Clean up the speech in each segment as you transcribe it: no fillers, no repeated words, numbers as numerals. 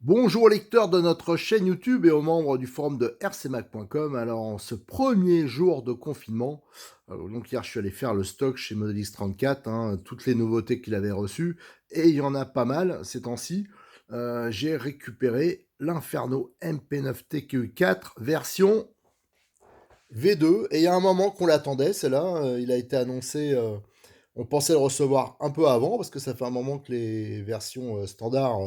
Bonjour lecteurs de notre chaîne YouTube et aux membres du forum de rcmac.com. Alors, en ce premier jour de confinement, donc hier je suis allé faire le stock chez Modelis 34, toutes les nouveautés qu'il avait reçues, et il y en a pas mal ces temps-ci. J'ai récupéré l'Inferno MP9 TQ4 version V2, et il y a un moment qu'on l'attendait, c'est là, il a été annoncé, on pensait le recevoir un peu avant, parce que ça fait un moment que les versions standards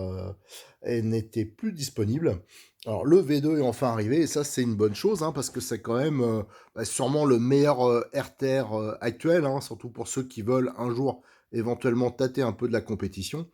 n'étaient plus disponibles. Alors le V2 est enfin arrivé, et ça c'est une bonne chose, parce que c'est quand même sûrement le meilleur RTR actuel, surtout pour ceux qui veulent un jour éventuellement tâter un peu de la compétition.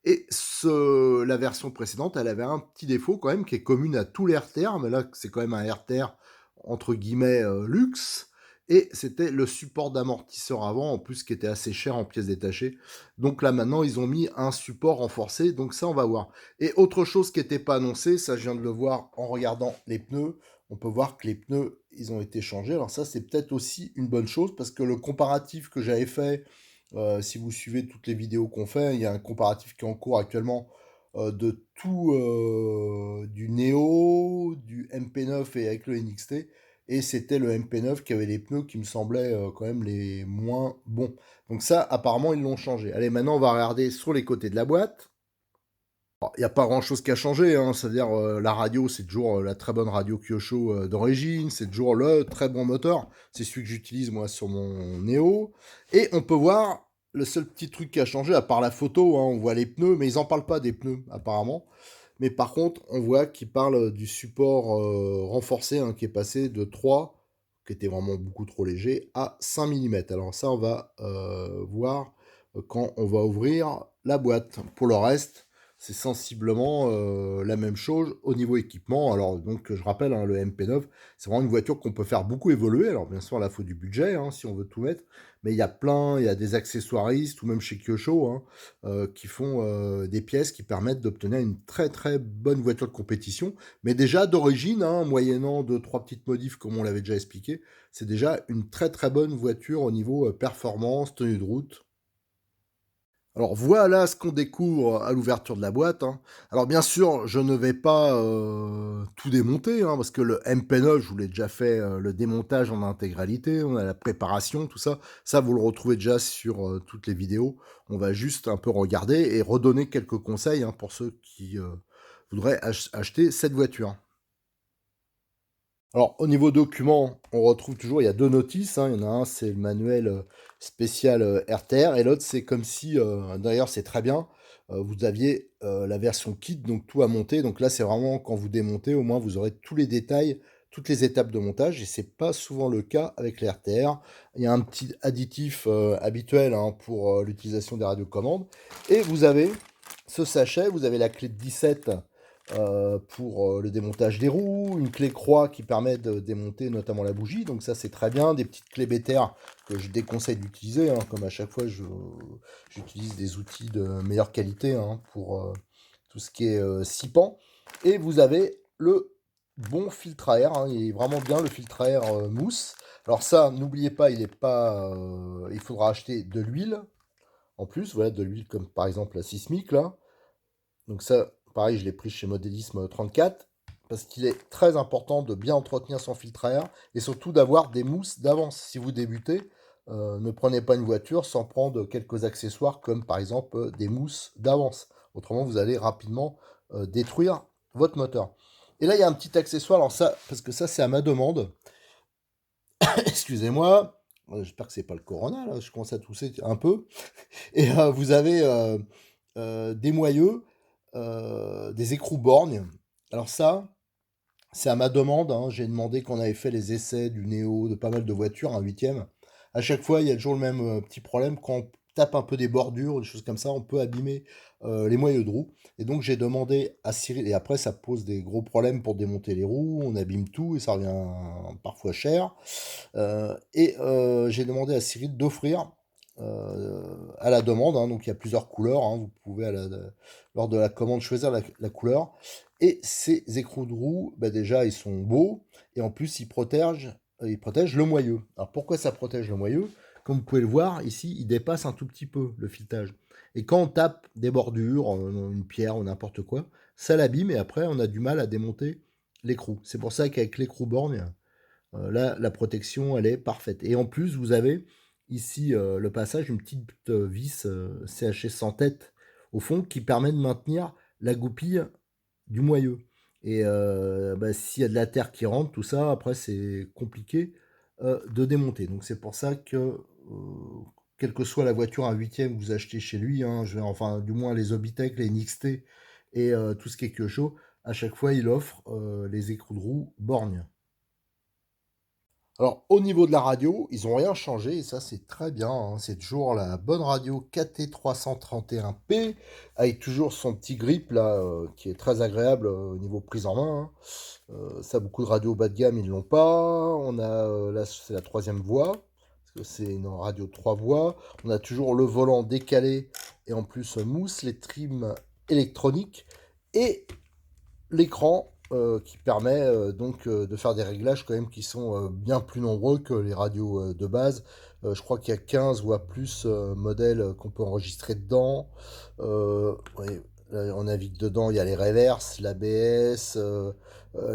Et la version précédente, elle avait un petit défaut quand même qui est commune à tous les RTR, mais là c'est quand même un RTR entre guillemets luxe, et c'était le support d'amortisseur avant, en plus qui était assez cher en pièces détachées. Donc là maintenant ils ont mis un support renforcé, donc ça on va voir. Et autre chose qui n'était pas annoncé, ça je viens de le voir en regardant les pneus, on peut voir que les pneus ils ont été changés. Alors ça c'est peut-être aussi une bonne chose, parce que le comparatif que j'avais fait, si vous suivez toutes les vidéos qu'on fait, il y a un comparatif qui est en cours actuellement de tout du Neo, du MP9 et avec le NXT. Et c'était le MP9 qui avait les pneus qui me semblaient quand même les moins bons. Donc ça, apparemment, ils l'ont changé. Allez, maintenant, on va regarder sur les côtés de la boîte. Il n'y a pas grand-chose qui a changé, c'est-à-dire la radio, c'est toujours la très bonne radio Kyosho d'origine, c'est toujours le très bon moteur, c'est celui que j'utilise moi sur mon Neo, et on peut voir le seul petit truc qui a changé, à part la photo, on voit les pneus, mais ils n'en parlent pas des pneus apparemment, mais par contre on voit qu'ils parlent du support renforcé qui est passé de 3, qui était vraiment beaucoup trop léger, à 5 mm. Alors ça on va voir quand on va ouvrir la boîte. Pour le reste, c'est sensiblement la même chose au niveau équipement. Alors donc je rappelle, le MP9, c'est vraiment une voiture qu'on peut faire beaucoup évoluer. Alors bien sûr, là, il faut du budget si on veut tout mettre, mais il y a des accessoiristes, ou même chez Kyosho, qui font des pièces qui permettent d'obtenir une très très bonne voiture de compétition. Mais déjà d'origine, moyennant 2-3 petites modifs comme on l'avait déjà expliqué, c'est déjà une très très bonne voiture au niveau performance, tenue de route. Alors voilà ce qu'on découvre à l'ouverture de la boîte. Alors bien sûr, je ne vais pas tout démonter, parce que le MP9, je vous l'ai déjà fait le démontage en intégralité, on a la préparation, tout ça. Ça, vous le retrouvez déjà sur toutes les vidéos. On va juste un peu regarder et redonner quelques conseils pour ceux qui voudraient acheter cette voiture. Alors, au niveau documents, on retrouve toujours, il y a deux notices. Il y en a un, c'est le manuel spécial RTR, et l'autre, c'est comme si, d'ailleurs, c'est très bien, vous aviez la version kit, donc tout à monter. Donc là, c'est vraiment quand vous démontez, au moins, vous aurez tous les détails, toutes les étapes de montage, et c'est pas souvent le cas avec les RTR. Il y a un petit additif habituel pour l'utilisation des radiocommandes, et vous avez ce sachet, vous avez la clé de 17 pour le démontage des roues, une clé croix qui permet de démonter notamment la bougie, donc ça c'est très bien, des petites clés Better que je déconseille d'utiliser, comme à chaque fois j'utilise des outils de meilleure qualité pour tout ce qui est sipant, et vous avez le bon filtre à air, il est vraiment bien le filtre à air mousse. Alors ça, n'oubliez pas, il faudra acheter de l'huile en plus, voilà, de l'huile comme par exemple la Sismic là. Donc ça, pareil, je l'ai pris chez Modélisme 34, parce qu'il est très important de bien entretenir son filtre à air, et surtout d'avoir des mousses d'avance. Si vous débutez, ne prenez pas une voiture sans prendre quelques accessoires, comme par exemple des mousses d'avance. Autrement, vous allez rapidement détruire votre moteur. Et là, il y a un petit accessoire, alors ça, parce que ça, c'est à ma demande. Excusez-moi, j'espère que c'est pas le corona, là, je commence à tousser un peu. Et vous avez des moyeux, des écrous borgnes. Alors ça, c'est à ma demande, j'ai demandé qu'on avait fait les essais du Néo, de pas mal de voitures, un huitième. À chaque fois, il y a toujours le même petit problème. Quand on tape un peu des bordures, des choses comme ça, on peut abîmer les moyeux de roues. Et donc j'ai demandé à Cyril, et après ça pose des gros problèmes pour démonter les roues, on abîme tout et ça revient parfois cher. J'ai demandé à Cyril d'offrir à la demande, hein, donc il y a plusieurs couleurs, hein, vous pouvez lors de la commande choisir la couleur. Et ces écrous de roue, bah déjà ils sont beaux et en plus ils protègent le moyeu. Alors pourquoi ça protège le moyeu? Comme vous pouvez le voir ici, il dépasse un tout petit peu le filetage. Et quand on tape des bordures, une pierre ou n'importe quoi, ça l'abîme et après on a du mal à démonter l'écrou. C'est pour ça qu'avec l'écrou borgne, là, la protection, elle est parfaite. Et en plus, vous avez ici le passage, une petite vis CHS sans tête au fond qui permet de maintenir la goupille du moyeu. Et bah, s'il y a de la terre qui rentre, tout ça, après, c'est compliqué de démonter. Donc c'est pour ça que, quelle que soit la voiture, un huitième que vous achetez chez lui, hein, enfin, du moins les Obitech, les NXT et tout ce qui est Kyosho, à chaque fois, il offre les écrous de roue borgne. Alors, au niveau de la radio, ils ont rien changé et ça, c'est très bien, hein. C'est toujours la bonne radio KT331P avec toujours son petit grip là qui est très agréable au niveau prise en main, hein. Ça, beaucoup de radios bas de gamme, ils l'ont pas. On a là, c'est la troisième voie parce que c'est une radio de trois voies. On a toujours le volant décalé et en plus mousse, les trims électroniques et l'écran qui permet donc de faire des réglages quand même qui sont bien plus nombreux que les radios de base. Je crois qu'il y a 15 ou à plus modèles qu'on peut enregistrer dedans. Ouais, là, on navigue dedans, il y a les reverses, l'ABS,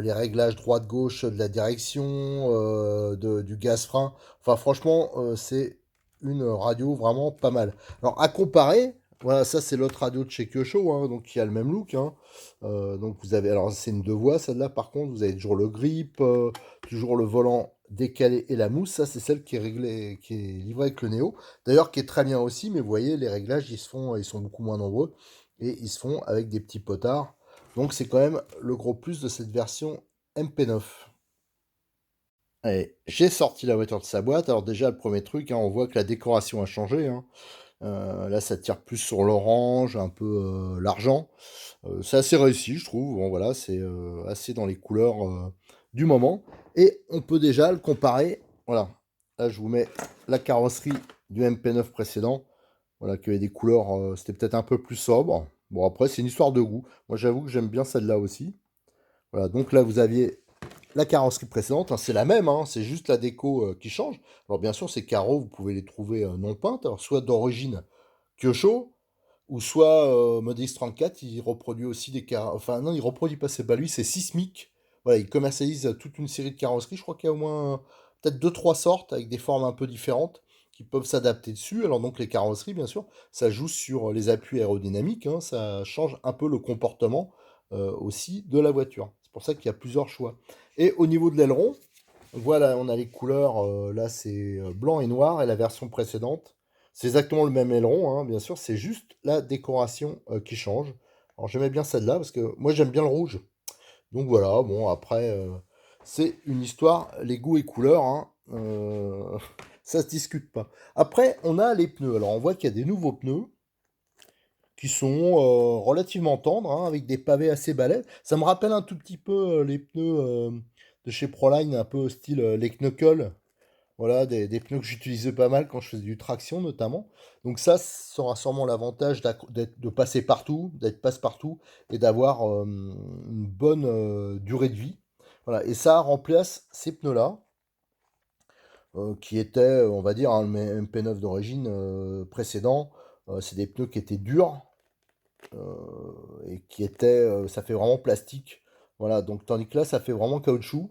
les réglages droite-gauche de la direction, du gaz-frein. Enfin franchement, c'est une radio vraiment pas mal. Alors à comparer, voilà, ça c'est l'autre radio de chez Kyosho, hein, donc qui a le même look, hein. Donc vous avez, alors c'est une deux voies, celle-là par contre, vous avez toujours le grip, toujours le volant décalé et la mousse, ça c'est celle qui est réglée, qui est livrée avec le Néo. D'ailleurs qui est très bien aussi, mais vous voyez, les réglages ils sont beaucoup moins nombreux et ils se font avec des petits potards. Donc c'est quand même le gros plus de cette version MP9. Allez, j'ai sorti la voiture de sa boîte. Alors déjà le premier truc, hein, on voit que la décoration a changé, hein. Là ça tire plus sur l'orange, un peu l'argent. C'est assez réussi, je trouve. Bon, voilà, c'est assez dans les couleurs du moment. Et on peut déjà le comparer. Voilà. Là, je vous mets la carrosserie du MP9 précédent. Voilà, qui avait des couleurs, c'était peut-être un peu plus sobre. Bon, après, c'est une histoire de goût. Moi, j'avoue que j'aime bien celle-là aussi. Voilà, donc là, vous aviez la carrosserie précédente, hein, c'est la même, hein, c'est juste la déco qui change. Alors, bien sûr, ces carreaux, vous pouvez les trouver non peintes, alors, soit d'origine Kyosho, ou soit Model X34, il reproduit aussi des carrosseries. Enfin, non, il reproduit pas, c'est pas lui, c'est Sismic. Voilà, il commercialise toute une série de carrosseries. Je crois qu'il y a au moins peut-être deux, trois sortes avec des formes un peu différentes qui peuvent s'adapter dessus. Alors, donc, les carrosseries, bien sûr, ça joue sur les appuis aérodynamiques, hein, ça change un peu le comportement aussi de la voiture. C'est pour ça qu'il y a plusieurs choix. Et au niveau de l'aileron, voilà, on a les couleurs, là c'est blanc et noir, et la version précédente, c'est exactement le même aileron, hein, bien sûr, c'est juste la décoration qui change. Alors j'aimais bien celle-là, parce que moi j'aime bien le rouge. Donc voilà, bon après, c'est une histoire, les goûts et couleurs, hein, ça se discute pas. Après, on a les pneus. Alors on voit qu'il y a des nouveaux pneus qui sont relativement tendres, hein, avec des pavés assez balèzes. Ça me rappelle un tout petit peu les pneus de chez Proline, un peu style les Knuckle. Voilà, des pneus que j'utilisais pas mal quand je faisais du traction notamment. Donc ça aura sûrement l'avantage de passer partout, d'être passe-partout et d'avoir une bonne durée de vie. Voilà, et ça remplace ces pneus-là, qui étaient, on va dire, hein, le MP9 d'origine précédent. C'est des pneus qui étaient durs, et qui était, ça fait vraiment plastique. Voilà, donc tandis que là, ça fait vraiment caoutchouc.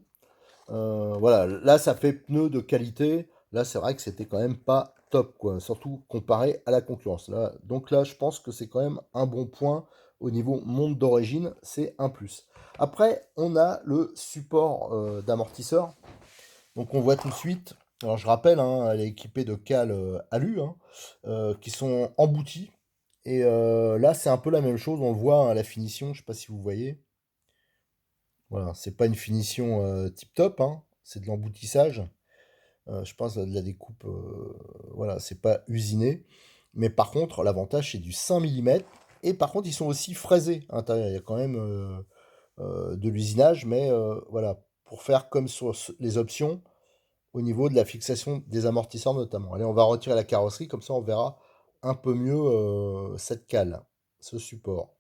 Voilà, là, ça fait pneu de qualité. Là, c'est vrai que c'était quand même pas top, quoi, surtout comparé à la concurrence. Là, donc là, je pense que c'est quand même un bon point au niveau monde d'origine, c'est un plus. Après, on a le support d'amortisseur. Donc on voit tout de suite, alors je rappelle, hein, elle est équipée de cales alu, hein, qui sont embouties. Et là, c'est un peu la même chose, on le voit, hein, la finition, je sais pas si vous voyez. Voilà, c'est pas une finition tip top, hein, c'est de l'emboutissage. Je pense à de la découpe, voilà, c'est pas usiné. Mais par contre, l'avantage, c'est du 5 millimètres. Et par contre, ils sont aussi fraisés à l'intérieur. Il y a quand même de l'usinage, mais voilà, pour faire comme sur les options, au niveau de la fixation des amortisseurs notamment. Allez, on va retirer la carrosserie, comme ça on verra un peu mieux cette cale, ce support.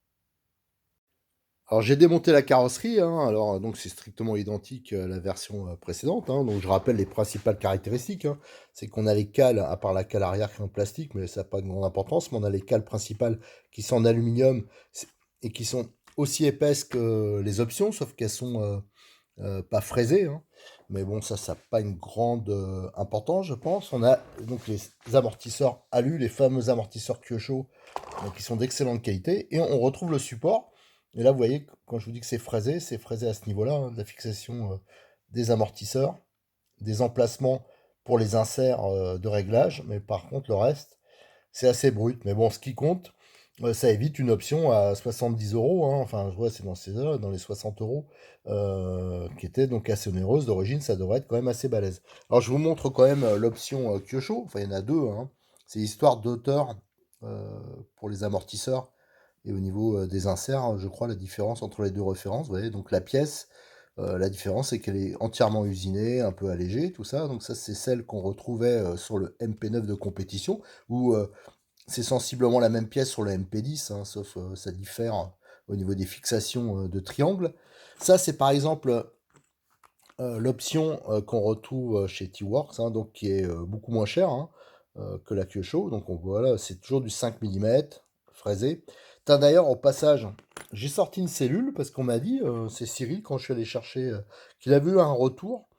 Alors j'ai démonté la carrosserie, hein, alors donc c'est strictement identique à la version précédente, hein, donc je rappelle les principales caractéristiques, hein. C'est qu'on a les cales, à part la cale arrière qui est en plastique, mais ça n'a pas de grande importance, mais on a les cales principales qui sont en aluminium et qui sont aussi épaisses que les options, sauf qu'elles sont pas fraisées, hein. Mais bon, ça n'a pas une grande importance, je pense. On a donc les amortisseurs alu, les fameux amortisseurs Kyosho, qui sont d'excellente qualité. Et on retrouve le support. Et là, vous voyez, quand je vous dis que c'est fraisé à ce niveau-là, hein, de la fixation des amortisseurs, des emplacements pour les inserts de réglage. Mais par contre, le reste, c'est assez brut. Mais bon, ce qui compte, ça évite une option à 70 euros, hein. Enfin, je vois, c'est dans ces là dans les 60 euros, qui était donc assez onéreuse. D'origine, ça devrait être quand même assez balèze. Alors, je vous montre quand même l'option Kyosho. Enfin, il y en a deux, hein. C'est histoire d'auteur pour les amortisseurs. Et au niveau des inserts, hein, je crois la différence entre les deux références. Vous voyez, donc la pièce, la différence, c'est qu'elle est entièrement usinée, un peu allégée, tout ça. Donc ça, c'est celle qu'on retrouvait sur le MP9 de compétition, où c'est sensiblement la même pièce sur le MP10, hein, sauf ça diffère au niveau des fixations de triangle. Ça, c'est par exemple l'option qu'on retrouve chez T-Works, hein, donc qui est beaucoup moins chère, hein, que la Kyosho. Donc on voit là, c'est toujours du 5 millimètres fraisé. D'ailleurs, au passage, j'ai sorti une cellule parce qu'on m'a dit, c'est Cyril, quand je suis allé chercher, qu'il avait eu un retour.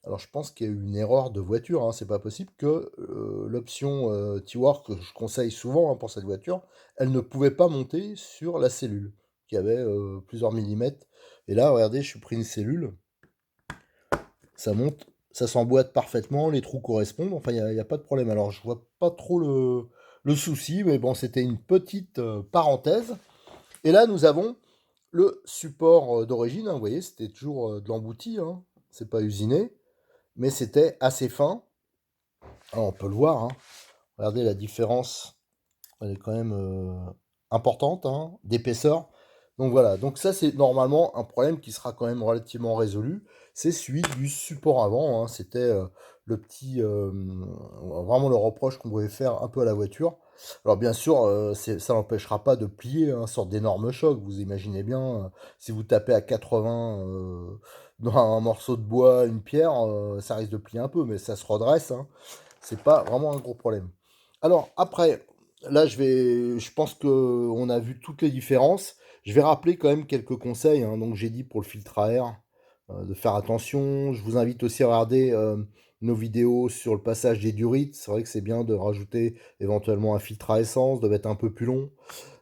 Alors je pense qu'il y a eu une erreur de voiture, hein. C'est pas possible que l'option T-Work, que je conseille souvent, hein, pour cette voiture, elle ne pouvait pas monter sur la cellule, qui avait plusieurs millimètres. Et là, regardez, je suis pris une cellule, ça monte, ça s'emboîte parfaitement, les trous correspondent, enfin il n'y a pas de problème. Alors je vois pas trop le souci, mais bon, c'était une petite parenthèse. Et là, nous avons le support d'origine, hein. Vous voyez, c'était toujours de l'embouti, hein. C'est pas usiné, mais c'était assez fin. Ah, on peut le voir, hein. Regardez la différence, elle est quand même importante, hein, d'épaisseur. Donc voilà, donc ça c'est normalement un problème qui sera quand même relativement résolu. C'est celui du support avant, hein. C'était le petit, vraiment le reproche qu'on pouvait faire un peu à la voiture. Alors bien sûr, ça n'empêchera pas de plier, hein, sorte d'énorme choc. Vous imaginez bien, si vous tapez à 80 dans un morceau de bois, une pierre, ça risque de plier un peu, mais ça se redresse, hein. C'est pas vraiment un gros problème. Alors après, là je pense que on a vu toutes les différences. Je vais rappeler quand même quelques conseils, hein. Donc j'ai dit pour le filtre à air, de faire attention. Je vous invite aussi à regarder nos vidéos sur le passage des durites. C'est vrai que c'est bien de rajouter éventuellement un filtre à essence, de mettre un peu plus long.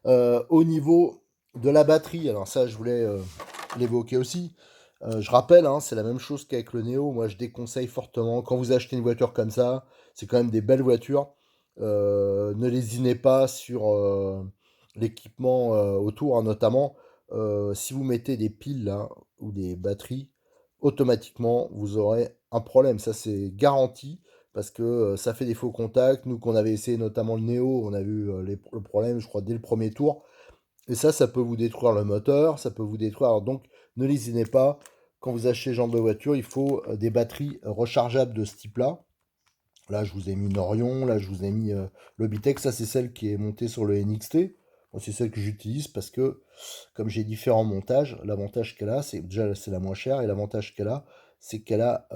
Au niveau de la batterie, alors ça je voulais l'évoquer aussi. Je rappelle, hein, c'est la même chose qu'avec le Néo. Moi, je déconseille fortement. Quand vous achetez une voiture comme ça, c'est quand même des belles voitures. Ne lésinez pas sur l'équipement autour, hein, notamment si vous mettez des piles là, ou des batteries, automatiquement, vous aurez un problème. Ça, c'est garanti parce que ça fait des faux contacts. Nous, qu'on avait essayé notamment le Néo, on a vu le problème, je crois, dès le premier tour. Et ça peut vous détruire le moteur, ça peut vous détruire. Alors donc, ne lésinez pas. Quand vous achetez ce genre de voiture, il faut des batteries rechargeables de ce type-là. Là, je vous ai mis Norion, là, je vous ai mis Logitech. Ça, c'est celle qui est montée sur le NXT. Bon, c'est celle que j'utilise parce que, comme j'ai différents montages, l'avantage qu'elle a, c'est déjà c'est la moins chère, et l'avantage qu'elle a, c'est qu'elle a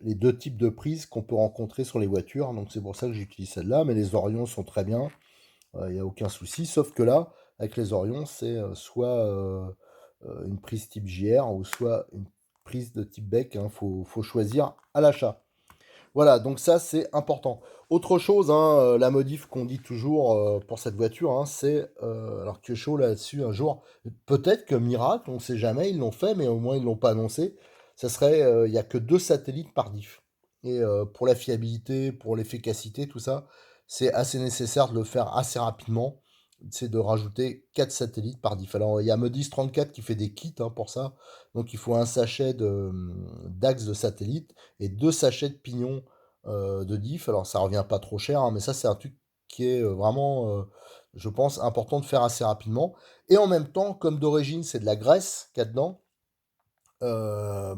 les deux types de prises qu'on peut rencontrer sur les voitures. Donc, c'est pour ça que j'utilise celle-là. Mais les Orions sont très bien. Il n'y a aucun souci, sauf que là, avec les Orions, c'est soit une prise type JR ou soit une prise de type bec, hein. Faut choisir à l'achat. Voilà, donc ça c'est important. Autre chose, hein, la modif qu'on dit toujours pour cette voiture, hein, c'est, alors que chaud là-dessus un jour, peut-être que miracle, on ne sait jamais, ils l'ont fait, mais au moins ils ne l'ont pas annoncé, ça serait, il n'y a que 2 satellites par diff. Et pour la fiabilité, pour l'efficacité, tout ça, c'est assez nécessaire de le faire assez rapidement, c'est de rajouter 4 satellites par diff. Alors il y a Modis 34 qui fait des kits, hein, pour ça, donc il faut un sachet d'axes de satellites et 2 sachets de pignons de diff. Alors ça revient pas trop cher, hein, mais ça c'est un truc qui est, vraiment, je pense important de faire assez rapidement et en même temps, comme d'origine, c'est de la graisse qu'il y a dedans,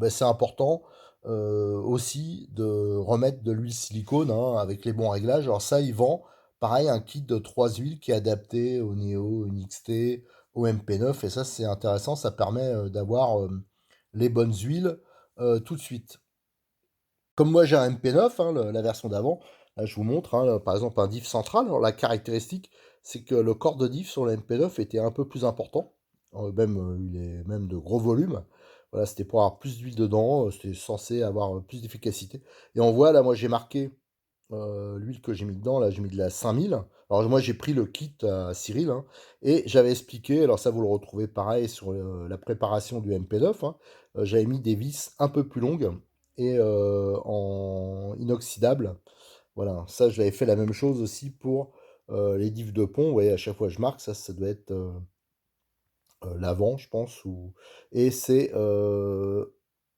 c'est important, aussi de remettre de l'huile silicone, hein, avec les bons réglages. Alors ça, ils vendent, pareil, un kit de 3 huiles qui est adapté au Neo, au NXT, au MP9 et ça, c'est intéressant. Ça permet, d'avoir, les bonnes huiles, tout de suite. Comme moi j'ai un MP9, hein, la version d'avant, là je vous montre, hein, par exemple un diff central. Alors la caractéristique, c'est que le corps de diff sur le MP9 était un peu plus important. Il est même de gros volume. Voilà, c'était pour avoir plus d'huile dedans, c'était censé avoir plus d'efficacité. Et on voit là, moi j'ai marqué l'huile que j'ai mis dedans, là j'ai mis de la 5000. Alors moi j'ai pris le kit à Cyril, hein, et j'avais expliqué, alors ça vous le retrouvez pareil sur la préparation du MP9, hein, j'avais mis des vis un peu plus longues et en inoxydable. Voilà, ça je l'avais fait la même chose aussi pour les diffs de pont. Vous voyez, à chaque fois je marque, ça doit être l'avant, je pense. Et c'est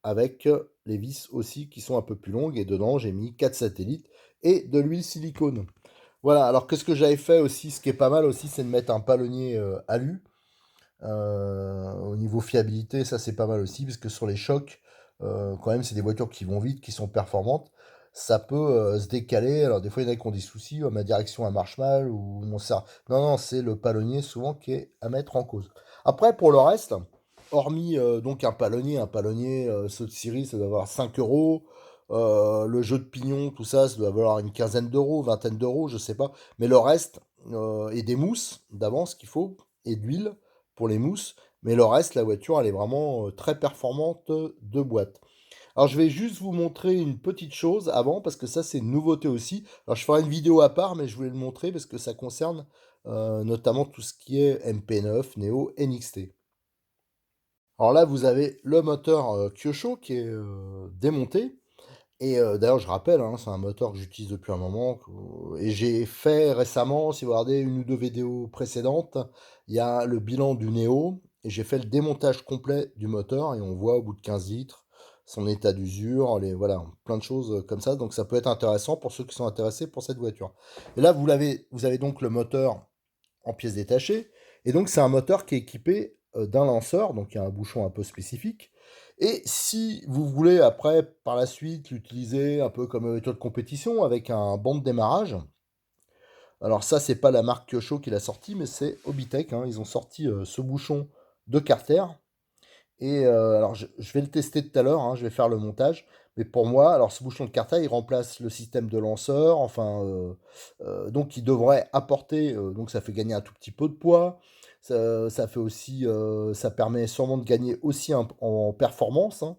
avec les vis aussi qui sont un peu plus longues. Et dedans, j'ai mis 4 satellites et de l'huile silicone. Voilà, alors qu'est-ce que j'avais fait aussi, ce qui est pas mal aussi, c'est de mettre un palonnier alu. Au niveau fiabilité, ça c'est pas mal aussi, parce que sur les chocs, quand même, c'est des voitures qui vont vite, qui sont performantes. Ça peut se décaler. Alors, des fois, il y en a qui ont des soucis. Ma direction, elle marche mal. Ou mon cerf. Non, non, c'est le palonnier souvent qui est à mettre en cause. Après, pour le reste, hormis donc un palonnier, ceux de Siri, ça doit avoir 5 euros. Le jeu de pignon, tout ça, ça doit valoir une quinzaine d'euros, vingtaine d'euros, je sais pas. Mais le reste, et des mousses d'avance qu'il faut, et d'huile pour les mousses. Mais le reste, la voiture, elle est vraiment très performante de boîte. Alors, je vais juste vous montrer une petite chose avant, parce que ça, c'est une nouveauté aussi. Alors, je ferai une vidéo à part, mais je voulais le montrer parce que ça concerne notamment tout ce qui est MP9, Neo, NXT. Alors là, vous avez le moteur Kyosho qui est démonté. Et d'ailleurs, je rappelle, hein, c'est un moteur que j'utilise depuis un moment. Et j'ai fait récemment, si vous regardez une ou deux vidéos précédentes, il y a le bilan du Neo. Et j'ai fait le démontage complet du moteur. Et on voit au bout de 15 litres son état d'usure, voilà, plein de choses comme ça. Donc ça peut être intéressant pour ceux qui sont intéressés pour cette voiture. Et là, vous avez donc le moteur en pièces détachées. Et donc, c'est un moteur qui est équipé d'un lanceur, donc il y a un bouchon un peu spécifique. Et si vous voulez après, par la suite, l'utiliser un peu comme méthode de compétition avec un banc de démarrage, alors ça, c'est pas la marque Kyosho qui l'a sorti, mais c'est Hobbytech, hein. Ils ont sorti ce bouchon de Carter. Et alors, je vais le tester tout à l'heure, hein, je vais faire le montage. Mais pour moi, alors ce bouchon de Carter, il remplace le système de lanceur. Enfin, donc il devrait apporter, donc ça fait gagner un tout petit peu de poids. Ça fait aussi, ça permet sûrement de gagner aussi en performance, hein.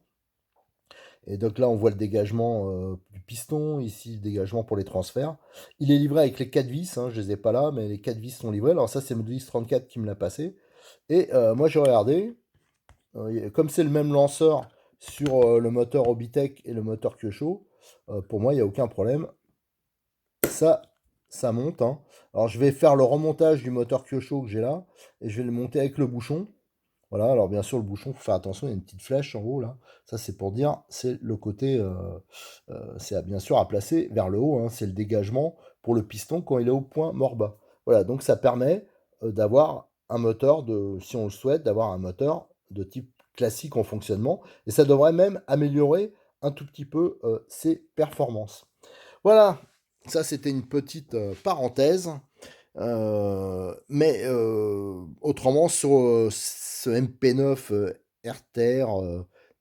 Et donc là, on voit le dégagement du piston, ici le dégagement pour les transferts. Il est livré avec les 4 vis, hein, je les ai pas là, mais les 4 vis sont livrés. Alors ça, c'est Model 34 qui me l'a passé. Et moi, j'ai regardé. Comme c'est le même lanceur sur le moteur Hobbytech et le moteur Kyosho, pour moi, il n'y a aucun problème. Ça, ça monte, hein. Alors, je vais faire le remontage du moteur Kyosho que j'ai là, et je vais le monter avec le bouchon. Voilà, alors bien sûr, le bouchon, il faut faire attention, il y a une petite flèche en haut, là. Ça, c'est pour dire, c'est le côté, bien sûr à placer vers le haut, hein. C'est le dégagement pour le piston quand il est au point mort bas. Voilà, donc ça permet d'avoir un moteur si on le souhaite, d'avoir un moteur de type classique en fonctionnement. Et ça devrait même améliorer un tout petit peu ses performances. Voilà, ça c'était une petite parenthèse. Autrement, sur ce MP9 RTR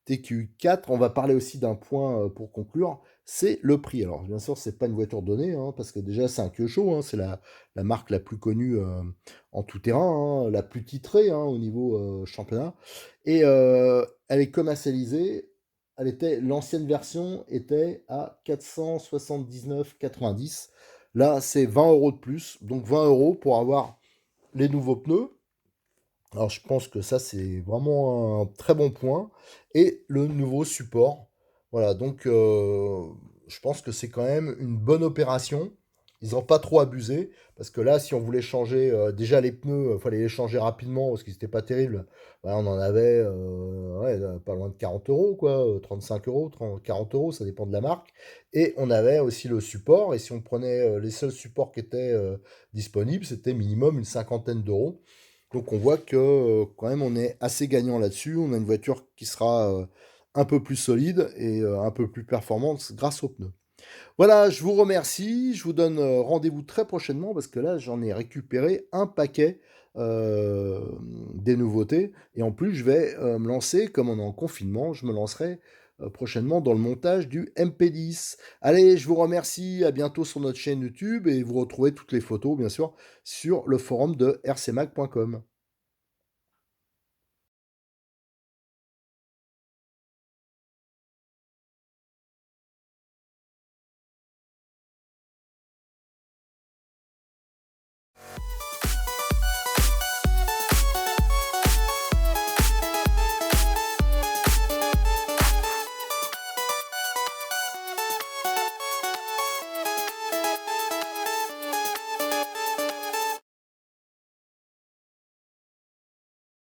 TQ4, on va parler aussi d'un point pour conclure, c'est le prix. Alors, bien sûr, c'est pas une voiture donnée, hein, parce que déjà, c'est un Kyosho, hein, c'est la marque la plus connue en tout terrain, hein, la plus titrée hein, au niveau championnat. Et elle est commercialisée. L'ancienne version était à 479,90. Là, c'est 20 euros de plus. Donc 20 euros pour avoir les nouveaux pneus. Alors je pense que ça, c'est vraiment un très bon point. Et le nouveau support. Voilà, donc je pense que c'est quand même une bonne opération. Ils n'ont pas trop abusé, parce que là, si on voulait changer, déjà les pneus, il fallait les changer rapidement parce qu'ils étaient pas terribles. Bah, on en avait, ouais, pas loin de 40 € quoi, 35 €, 40 €, ça dépend de la marque. Et on avait aussi le support, et si on prenait, les seuls supports qui étaient, disponibles, c'était minimum une cinquantaine d'euros. Donc on voit que, quand même, on est assez gagnant là-dessus. On a une voiture qui sera, un peu plus solide et un peu plus performante grâce aux pneus. Voilà, je vous remercie. Je vous donne rendez-vous très prochainement parce que là, j'en ai récupéré un paquet des nouveautés. Et en plus, je vais me lancer, comme on est en confinement, je me lancerai prochainement dans le montage du MP10. Allez, je vous remercie. À bientôt sur notre chaîne YouTube et vous retrouvez toutes les photos, bien sûr, sur le forum de rcmac.com.